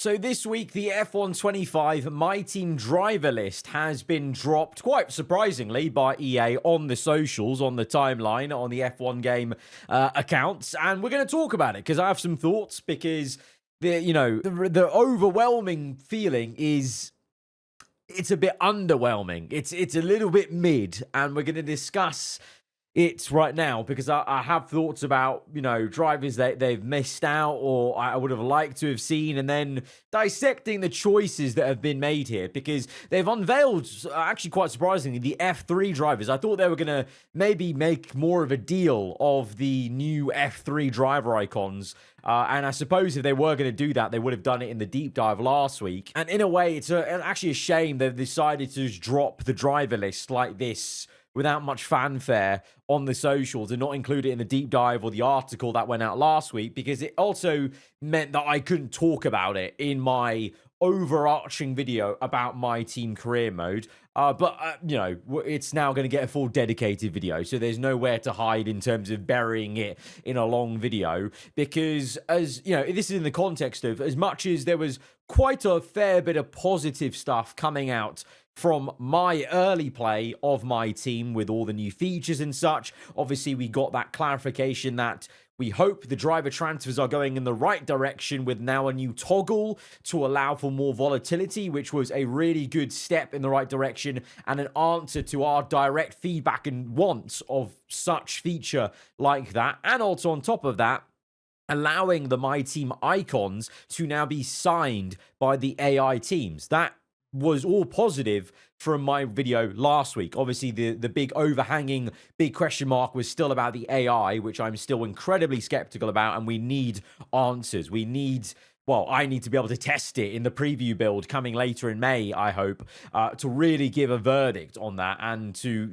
So this week, the F125 My Team driver list has been dropped, quite surprisingly, by EA on the socials, on the timeline, on the F1 game accounts. And we're going to talk about it because I have some thoughts, because the overwhelming feeling is it's a bit underwhelming. It's a little bit mid, and we're going to discuss it right now because I have thoughts about, drivers that they've missed out or I would have liked to have seen, and then dissecting the choices that have been made here, because they've unveiled, actually quite surprisingly, the F3 drivers. I thought they were going to maybe make more of a deal of the new F3 driver icons. And I suppose if they were going to do that, they would have done it in the deep dive last week. And in a way, it's actually a shame they've decided to just drop the driver list like this without much fanfare on the socials and not include it in the deep dive or the article that went out last week, because it also meant that I couldn't talk about it in my overarching video about My Team career mode. But it's now going to get a full dedicated video, so there's nowhere to hide in terms of burying it in a long video, because, as you know, this is in the context of, as much as there was quite a fair bit of positive stuff coming out from my early play of My Team with all the new features and such. Obviously, we got that clarification that we hope the driver transfers are going in the right direction, with now a new toggle to allow for more volatility, which was a really good step in the right direction and an answer to our direct feedback and wants of such feature like that. And also on top of that, allowing the My Team icons to now be signed by the AI teams. That was all positive from my video last week. Obviously, the big overhanging big question mark was still about the AI, which I'm still incredibly skeptical about, and we need answers. I need to be able to test it in the preview build coming later in May, I hope, to really give a verdict on that and to,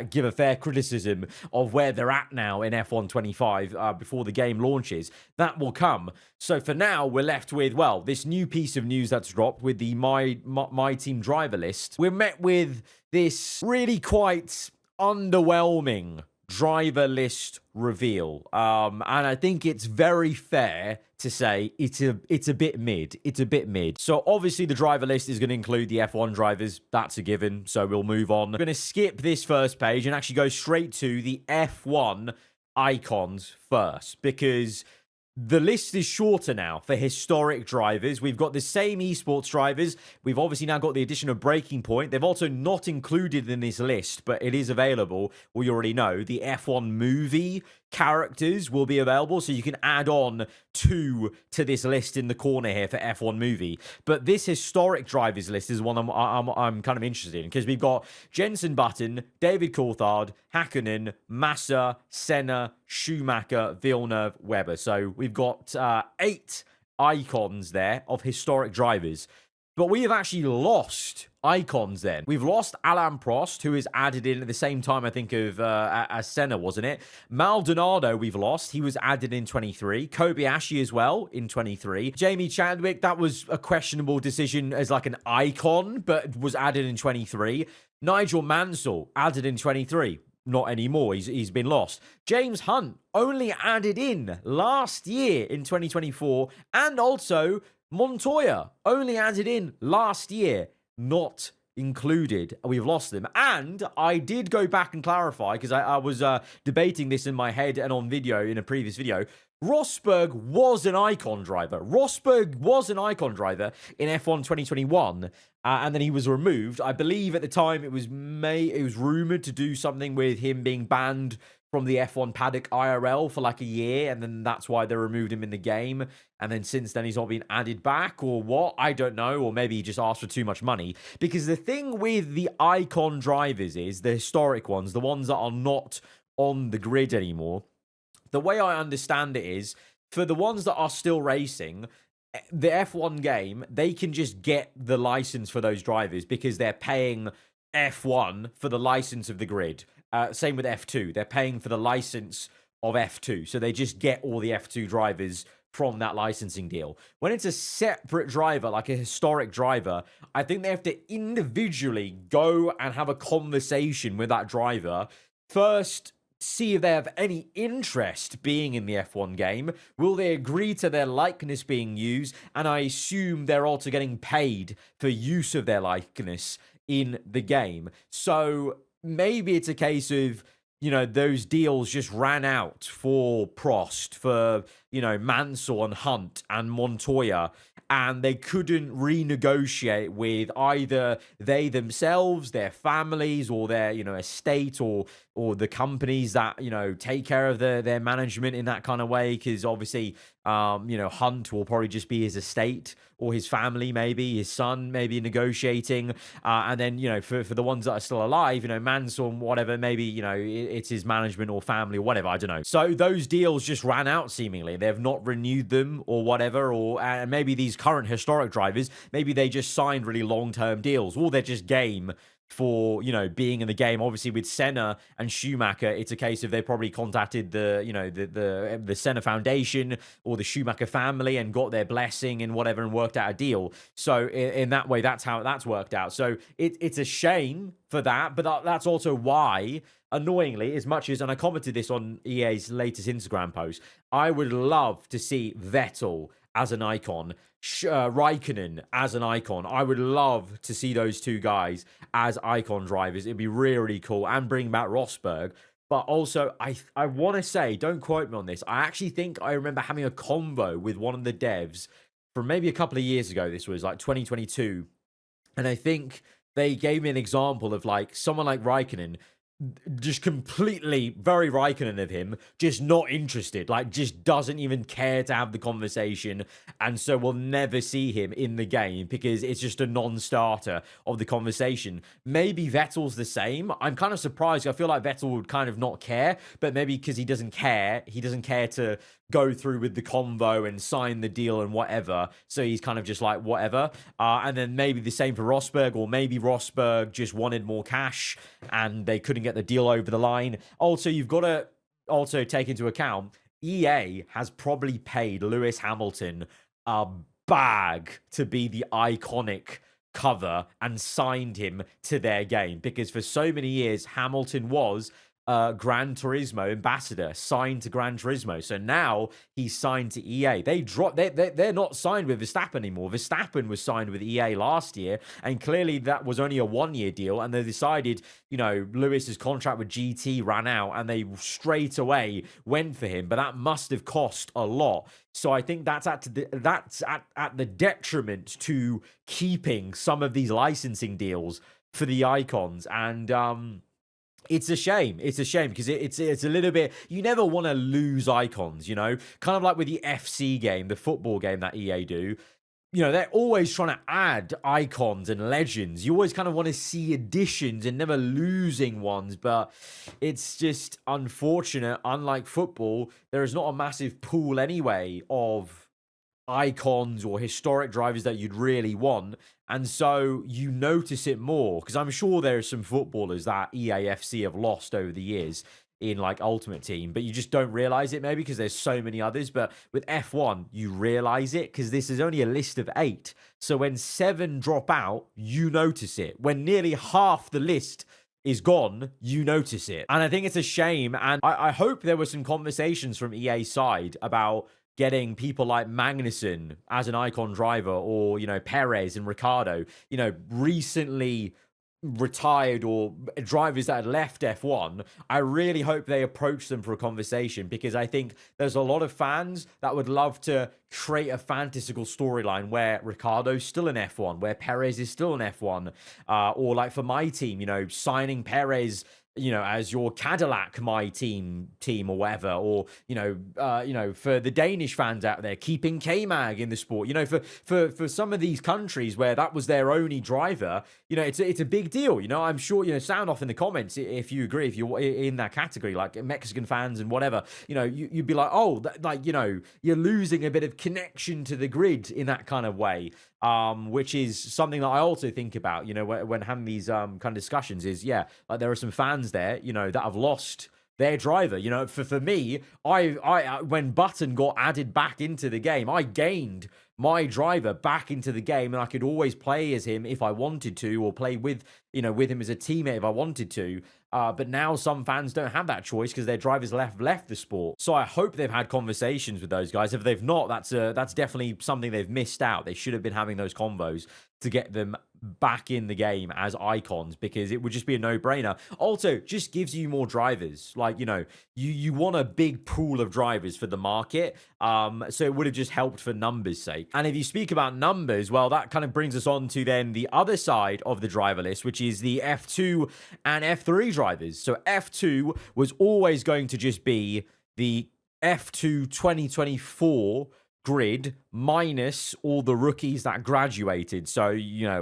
give a fair criticism of where they're at now in F125 before the game launches. That will come. So for now, we're left with, this new piece of news that's dropped with the My Team driver list. We're met with this really quite underwhelming driver list reveal, and I think it's very fair to say it's a bit mid. So obviously the driver list is going to include the F1 drivers. That's a given, so we'll move on. I'm going to skip this first page and actually go straight to the F1 icons first, because the list is shorter now for historic drivers. We've got the same esports drivers. We've obviously now got the addition of Breaking Point. They've also not included in this list, but it is available. Well, you already know the F1 movie characters will be available, so you can add on 2 to this list in the corner here for F1 movie. But this historic drivers list is one I'm kind of interested in, because we've got Jenson Button, David Coulthard, Hakkinen, Massa, Senna, Schumacher, Villeneuve, Webber. So we've got 8 icons there of historic drivers. But we have actually lost icons then. We've lost Alain Prost, who is added in at the same time, I think, of as Senna, wasn't it? Maldonado we've lost. He was added in 23. Kobayashi as well in 23. Jamie Chadwick, that was a questionable decision as like an icon, but was added in 23. Nigel Mansell added in 23. Not anymore. He's been lost. James Hunt only added in last year in 2024, and also Montoya only added in last year, not included. We've lost them. And I did go back and clarify, because I was debating this in my head and on video in a previous video. Rosberg was an icon driver. Rosberg was an icon driver in F1 2021, and then he was removed. I believe at the time it was rumored to do something with him being banned from the F1 paddock IRL for like a year, and then that's why they removed him in the game. And then since then, he's not been added back, or what? I don't know. Or maybe he just asked for too much money. Because the thing with the icon drivers is, the historic ones, the ones that are not on the grid anymore, the way I understand it is, for the ones that are still racing, the F1 game, they can just get the license for those drivers because they're paying F1 for the license of the grid. Same with F2. They're paying for the license of F2. So they just get all the F2 drivers from that licensing deal. When it's a separate driver, like a historic driver, I think they have to individually go and have a conversation with that driver. First, see if they have any interest being in the F1 game. Will they agree to their likeness being used? And I assume they're also getting paid for use of their likeness in the game. So maybe it's a case of, those deals just ran out for Prost, for, Mansell and Hunt and Montoya, and they couldn't renegotiate with either they themselves, their families, or their, estate, or the companies that, take care of their management in that kind of way. Because obviously, Hunt will probably just be his estate or his family, maybe his son, maybe negotiating. And then, for the ones that are still alive, Mansell, whatever, maybe, it's his management or family or whatever, I don't know. So those deals just ran out seemingly. They've not renewed them or whatever, and maybe these current historic drivers, maybe they just signed really long-term deals, or they're just game for, being in the game. Obviously with Senna and Schumacher, it's a case of they probably contacted the Senna Foundation or the Schumacher family and got their blessing and whatever and worked out a deal. So in that way, that's how that's worked out. So it's a shame for that, but that's also why, annoyingly, as much as, and I commented this on EA's latest Instagram post, I would love to see Vettel as an icon, Raikkonen as an icon. I would love to see those two guys as icon drivers. It'd be really, really cool, and bring back Rosberg. But also, I want to say, don't quote me on this, I actually think I remember having a convo with one of the devs from maybe a couple of years ago. This was like 2022. And I think they gave me an example of like someone like Raikkonen, just completely, very Raikkonen of him, just not interested, like just doesn't even care to have the conversation, and so we'll never see him in the game because it's just a non-starter of the conversation. Maybe Vettel's the same. I'm kind of surprised. I feel like Vettel would kind of not care, but maybe because he doesn't care to go through with the convo and sign the deal and whatever, so he's kind of just like whatever. And then maybe the same for Rosberg, or maybe Rosberg just wanted more cash and they couldn't get the deal over the line. Also, you've got to also take into account EA has probably paid Lewis Hamilton a bag to be the iconic cover and signed him to their game, because for so many years Hamilton was Gran Turismo ambassador, signed to Gran Turismo. So now he's signed to EA. They're not signed with Verstappen anymore. Verstappen was signed with EA last year, and clearly that was only a 1-year deal, and they decided, Lewis's contract with GT ran out and they straight away went for him, but that must have cost a lot. So I think that's at the detriment to keeping some of these licensing deals for the icons. And it's a shame. It's a shame because it's a little bit, you never want to lose icons, kind of like with the FC game, the football game that EA do. They're always trying to add icons and legends. You always kind of want to see additions and never losing ones, but it's just unfortunate. Unlike football, there is not a massive pool anyway of icons or historic drivers that you'd really want, and so you notice it more, because I'm sure there are some footballers that EAFC have lost over the years in like Ultimate Team, but you just don't realize it, maybe because there's so many others. But with F1 you realize it because this is only a list of 8, so when 7 drop out you notice it. When nearly half the list is gone, you notice it. And I think it's a shame, and I hope there were some conversations from EA's side about getting people like Magnussen as an icon driver, or, Perez and Ricardo, recently retired or drivers that had left F1. I really hope they approach them for a conversation, because I think there's a lot of fans that would love to create a fantastical storyline where Ricardo's still in F1, where Perez is still in F1, or like for my team, signing Perez, as your Cadillac my team or whatever, or for the Danish fans out there, keeping K-Mag in the sport, for some of these countries where that was their only driver, it's a big deal. I'm sure, sound off in the comments if you agree, if you're in that category, like Mexican fans and whatever, you'd be like, oh, you're losing a bit of connection to the grid in that kind of way. Which is something that I also think about, when having these kind of discussions, is, like there are some fans there, that have lost their driver. For me, I when Button got added back into the game, I gained my driver back into the game, and I could always play as him if I wanted to, or play with, with him as a teammate if I wanted to. But now some fans don't have that choice because their drivers left the sport. So I hope they've had conversations with those guys. If they've not, that's definitely something they've missed out. They should have been having those convos to get them back in the game as icons, because it would just be a no-brainer. Also, just gives you more drivers. Like, you want a big pool of drivers for the market. So it would have just helped for numbers' sake. And if you speak about numbers, well, that kind of brings us on to then the other side of the driver list, which is the F2 and F3 drivers. So F2 was always going to just be the F2 2024 grid minus all the rookies that graduated. So,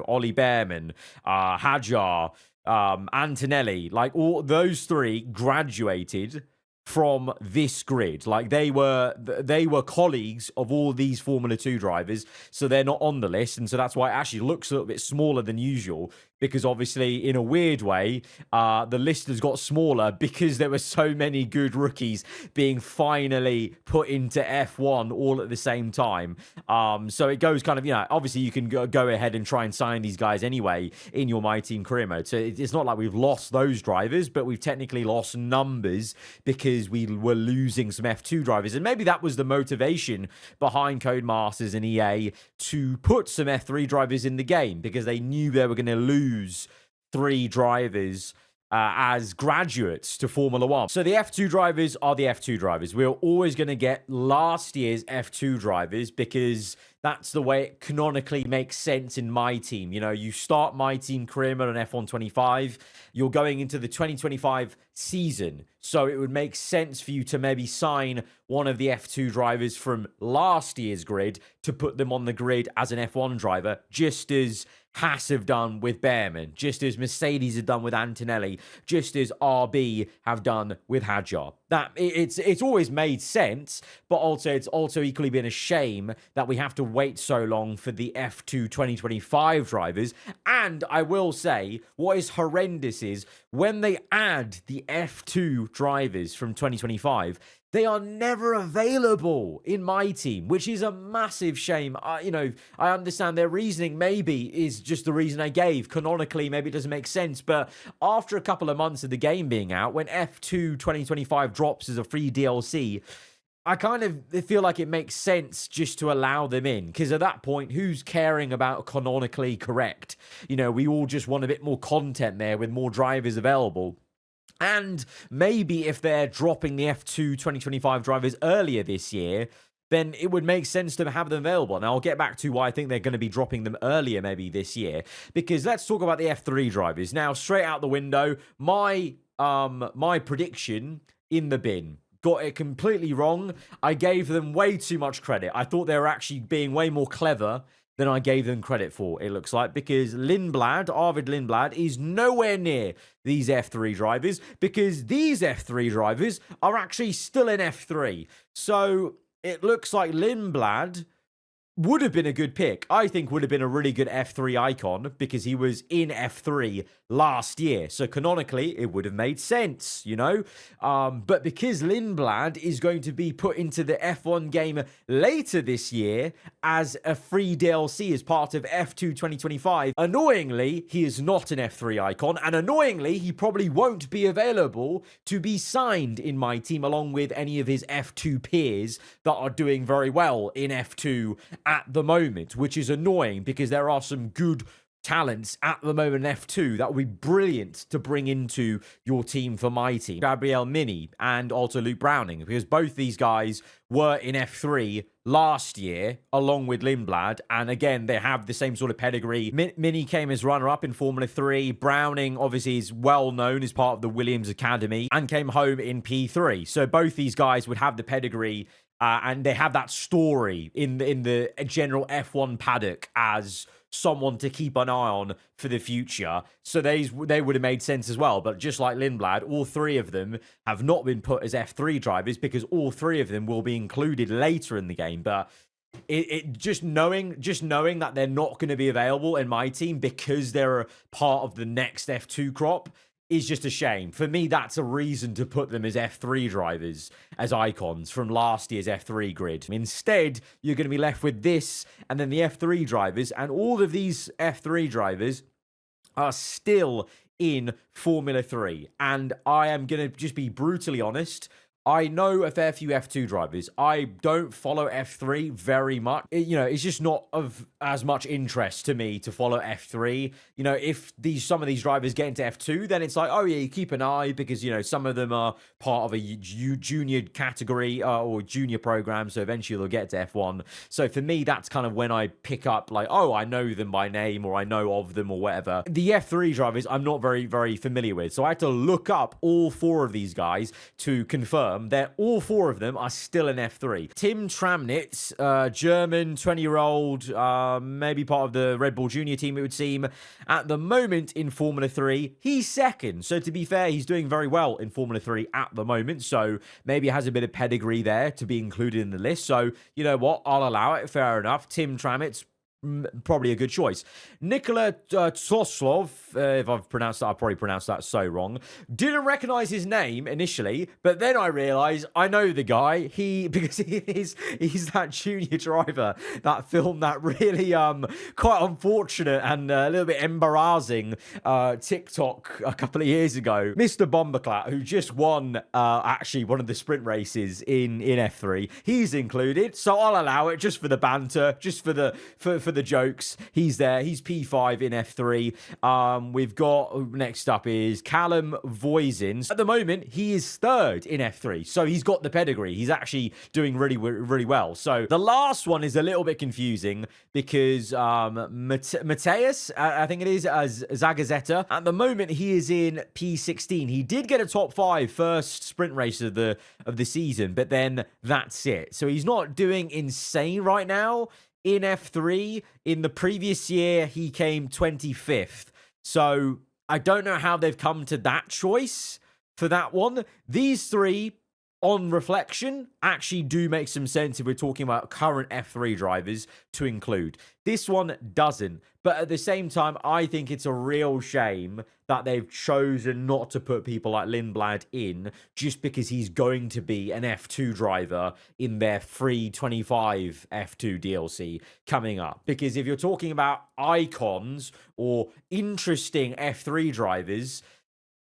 Ollie Behrman, Hadjar, Antonelli, like all those three graduated from this grid. Like they were colleagues of all these Formula 2 drivers, so they're not on the list, and so that's why it actually looks a little bit smaller than usual, because obviously in a weird way the list has got smaller because there were so many good rookies being finally put into F1 all at the same time. So it goes kind of, obviously you can go ahead and try and sign these guys anyway in your My Team career mode, so it's not like we've lost those drivers, but we've technically lost numbers because we were losing some F2 drivers. And maybe that was the motivation behind Codemasters and EA to put some F3 drivers in the game, because they knew they were going to lose 3 drivers as graduates to Formula 1. So the F2 drivers are the F2 drivers. We're always going to get last year's F2 drivers because that's the way it canonically makes sense in My Team. You start My Team career mode on F1 25, you're going into the 2025 season. So it would make sense for you to maybe sign one of the F2 drivers from last year's grid to put them on the grid as an F1 driver, just as Haas have done with Behrman, just as Mercedes have done with Antonelli, just as RB have done with Hadjar. That it's always made sense, but also it's also equally been a shame that we have to wait so long for the F2 2025 drivers. And I will say, what is horrendous is when they add the F2 drivers from 2025, they are never available in My Team, which is a massive shame. I understand their reasoning maybe is just the reason I gave. Canonically, maybe it doesn't make sense. But after a couple of months of the game being out, when F2 2025 drops as a free DLC, I kind of feel like it makes sense just to allow them in, because at that point, who's caring about canonically correct? We all just want a bit more content there with more drivers available. And maybe if they're dropping the F2 2025 drivers earlier this year, then it would make sense to have them available. And I'll get back to why I think they're going to be dropping them earlier maybe this year, because let's talk about the F3 drivers. Now, straight out the window, my prediction in the bin. Got it completely wrong. I gave them way too much credit. I thought they were actually being way more clever than I gave them credit for, it looks like, because Arvid Lindblad is nowhere near these F3 drivers, because these F3 drivers are actually still in F3. So it looks like Lindblad would have been a good pick. I think would have been a really good F3 icon, because he was in F3 last year. So canonically, it would have made sense, But because Lindblad is going to be put into the F1 game later this year as a free DLC as part of F2 2025, annoyingly, he is not an F3 icon. And annoyingly, he probably won't be available to be signed in My Team along with any of his F2 peers that are doing very well in F2 at the moment, which is annoying because there are some good talents at the moment in F2 that would be brilliant to bring into your team for My Team. Gabriel Mini and also Luke Browning, because both these guys were in F3 last year along with Lindblad, and again they have the same sort of pedigree. Mini came as runner-up in Formula 3. Browning obviously is well known as part of the Williams Academy and came home in P3, so both these guys would have the pedigree and they have that story in the general F1 paddock as someone to keep an eye on for the future. So they would have made sense as well. But just like Lindblad, all 3 of them have not been put as F3 drivers because all 3 of them will be included later in the game. But just knowing that they're not going to be available in My Team because they're a part of the next F2 crop is just a shame. For me, that's a reason to put them as F3 drivers, as icons from last year's F3 grid. Instead, you're going to be left with this and then the F3 drivers, and all of these F3 drivers are still in Formula 3. And I am going to just be brutally honest. I know a fair few F2 drivers. I don't follow F3 very much. It's just not of as much interest to me to follow F3. If some of these drivers get into F2, then it's like, oh yeah, you keep an eye because, some of them are part of a junior category or junior program. So eventually they'll get to F1. So for me, that's kind of when I pick up like, oh, I know them by name or I know of them or whatever. The F3 drivers, I'm not very, very familiar with. So I had to look up all 4 of these guys to confirm that all 4 of them are still in F3. Tim Tramnitz, German, 20-year-old, maybe part of the Red Bull Junior team, it would seem. At the moment in Formula 3, he's second. So to be fair, he's doing very well in Formula 3 at the moment. So maybe has a bit of pedigree there to be included in the list. So you know what? I'll allow it. Fair enough. Tim Tramnitz, probably a good choice. Nikola Toslov, if I've pronounced that, I probably pronounced that so wrong. Didn't recognize his name initially, but then I realized I know the guy. Because he's that junior driver that filmed that really quite unfortunate and a little bit embarrassing TikTok a couple of years ago. Mr. Bomberclat, who just won actually one of the sprint races in F3. He's included, so I'll allow it just for the banter, just for the jokes. He's there. He's P5 in F3. We've got next up is Callum Voisins. At the moment, he is 3rd in F3, so he's got the pedigree. He's actually doing really, really well. So the last one is a little bit confusing because Mateus, I think it is, as Zagazeta. At the moment, he is in P16. He did get a top 5 first sprint race of the season, but then that's it. So he's not doing insane right now. In F3, in the previous year, he came 25th. So I don't know how they've come to that choice for that one. These 3, on reflection, actually do make some sense if we're talking about current F3 drivers to include. This one doesn't. But at the same time, I think it's a real shame that they've chosen not to put people like Lindblad in just because he's going to be an F2 driver in their free 25 F2 DLC coming up. Because if you're talking about icons or interesting F3 drivers,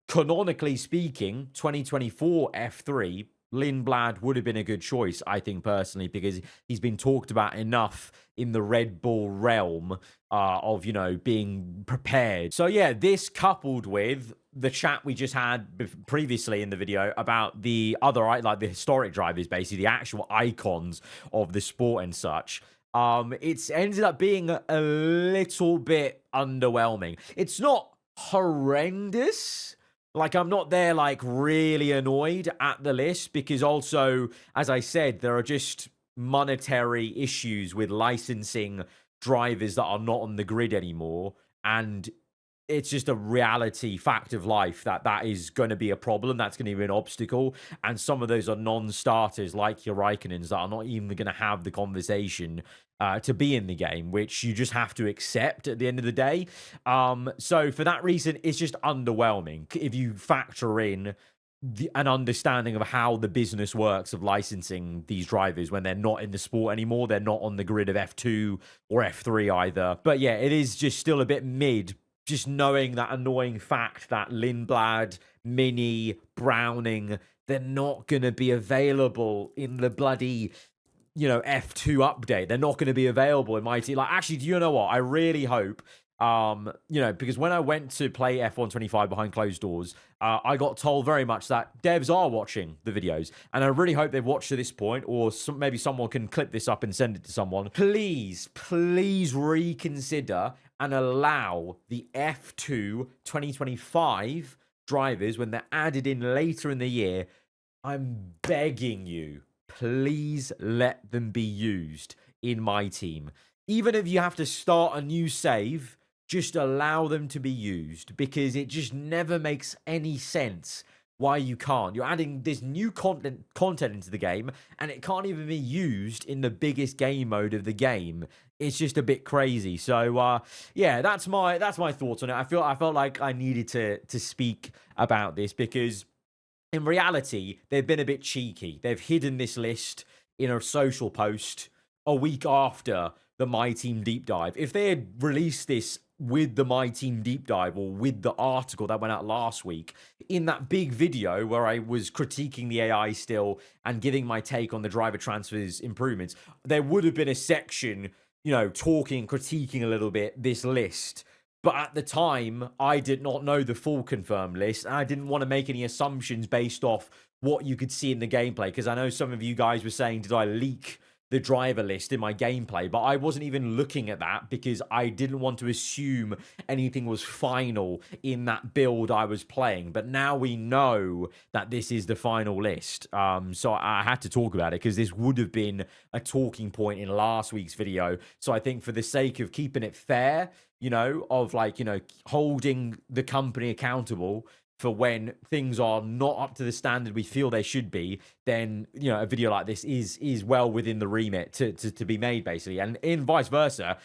canonically speaking, 2024 F3, Lindblad would have been a good choice, I think, personally, because he's been talked about enough in the Red Bull realm of, being prepared. So, yeah, this coupled with the chat we just had previously in the video about the other, like the historic drivers, basically, the actual icons of the sport and such, it's ended up being a little bit underwhelming. It's not horrendous. Like, I'm not there, like, really annoyed at the list because also, as I said, there are just monetary issues with licensing drivers that are not on the grid anymore. And it's just a reality fact of life that is going to be a problem. That's going to be an obstacle. And some of those are non-starters like your Raikkonens that are not even going to have the conversation to be in the game, which you just have to accept at the end of the day. So for that reason, it's just underwhelming. If you factor in an understanding of how the business works of licensing these drivers when they're not in the sport anymore, they're not on the grid of F2 or F3 either. But yeah, it is just still a bit mid, just knowing that annoying fact that Lindblad, Mini, Browning, they're not going to be available in the bloody, F2 update. They're not going to be available in my team. Like, actually, do you know what? I really hope, because when I went to play F1 25 behind closed doors, I got told very much that devs are watching the videos. And I really hope they've watched to this point, or maybe someone can clip this up and send it to someone. Please reconsider and allow the F2 2025 drivers, when they're added in later in the year, I'm begging you, please let them be used in my team. Even if you have to start a new save, just allow them to be used, because it just never makes any sense why you can't. You're adding this new content into the game, and it can't even be used in the biggest game mode of the game it's just a bit crazy. So yeah, that's my thoughts on it. I felt like I needed to speak about this because in reality, they've been a bit cheeky. They've hidden this list in a social post a week after the My Team Deep Dive. If they had released this with the My Team Deep Dive or with the article that went out last week, in that big video where I was critiquing the AI still and giving my take on the driver transfers improvements, there would have been a section, talking, critiquing a little bit this list. But at the time, I did not know the full confirmed list, and I didn't want to make any assumptions based off what you could see in the gameplay, because I know some of you guys were saying, did I leak the driver list in my gameplay? But I wasn't even looking at that because I didn't want to assume anything was final in that build I was playing. But now we know that this is the final list. So I had to talk about it because this would have been a talking point in last week's video. So I think for the sake of keeping it fair, of holding the company accountable for when things are not up to the standard we feel they should be, then a video like this is well within the remit to be made, basically. And in vice versa,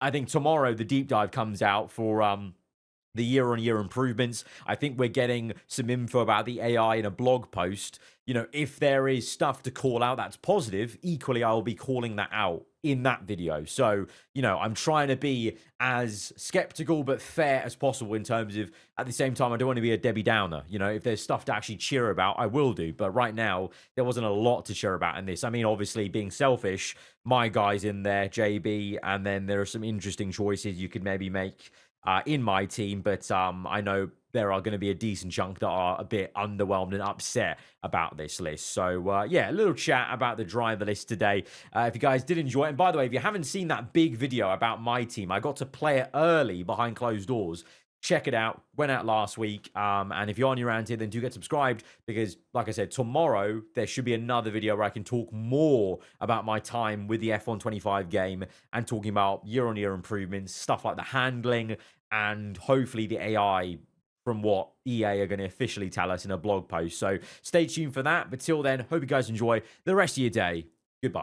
I think tomorrow the deep dive comes out for the year-on-year improvements. I think we're getting some info about the AI in a blog post. If there is stuff to call out that's positive, equally I will be calling that out in that video. So, I'm trying to be as skeptical but fair as possible in terms of, at the same time, I don't want to be a Debbie Downer. If there's stuff to actually cheer about, I will do. But right now, there wasn't a lot to cheer about in this. I mean, obviously, being selfish, my guy's in there, JB, and then there are some interesting choices you could maybe make in my team, but I know there are going to be a decent chunk that are a bit underwhelmed and upset about this list. So, yeah, a little chat about the driver list today. If you guys did enjoy it, and by the way, if you haven't seen that big video about my team, I got to play it early behind closed doors. Check it out. Went out last week. And if you're on your around here, then do get subscribed because, like I said, tomorrow there should be another video where I can talk more about my time with the F125 game and talking about year-on-year improvements, stuff like the handling, and hopefully the AI from what EA are going to officially tell us in a blog post. So stay tuned for that. But till then, hope you guys enjoy the rest of your day. Goodbye.